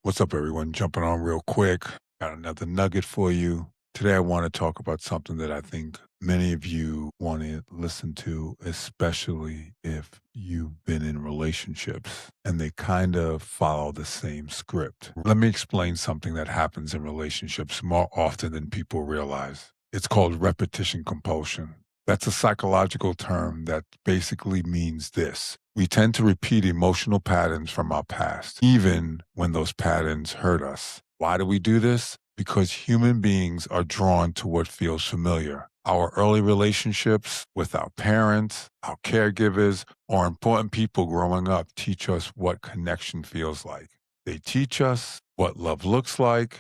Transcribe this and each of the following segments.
What's up, everyone? Jumping on real quick. Got another nugget for you. Today, I want to talk about something that I think many of you want to listen to, especially if you've been in relationships and they kind of follow the same script. Let me explain something that happens in relationships more often than people realize. It's called repetition compulsion. That's a psychological term that basically means this: we tend to repeat emotional patterns from our past, even when those patterns hurt us. Why do we do this? Because human beings are drawn to what feels familiar. Our early relationships with our parents, our caregivers, or important people growing up teach us what connection feels like. They teach us what love looks like,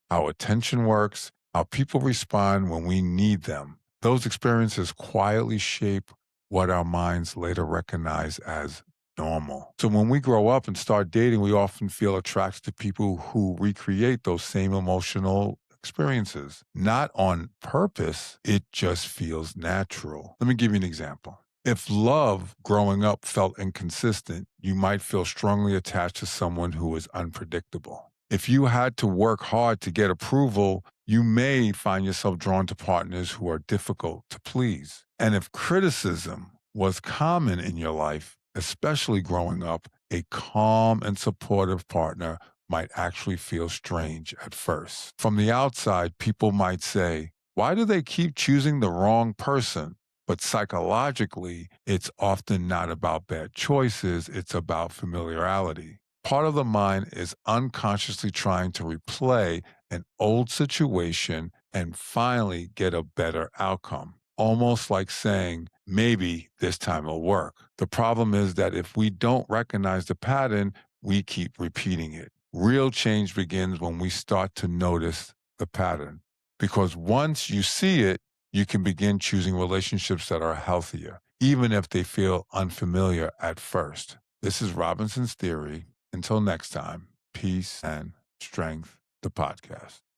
how attention works, how people respond when we need them. Those experiences quietly shape what our minds later recognize as normal. So when we grow up and start dating, we often feel attracted to people who recreate those same emotional experiences. Not on purpose, it just feels natural. Let me give you an example. If love growing up felt inconsistent, you might feel strongly attached to someone who is unpredictable. If you had to work hard to get approval, you may find yourself drawn to partners who are difficult to please. And if criticism was common in your life, especially growing up, a calm and supportive partner might actually feel strange at first. From the outside, people might say, "Why do they keep choosing the wrong person?" But psychologically, it's often not about bad choices, it's about familiarity. Part of the mind is unconsciously trying to replay an old situation and finally get a better outcome. Almost like saying, maybe this time it'll work. The problem is that if we don't recognize the pattern, we keep repeating it. Real change begins when we start to notice the pattern. Because once you see it, you can begin choosing relationships that are healthier, even if they feel unfamiliar at first. This is Robinson's Theory. Until next time, peace and strength, the podcast.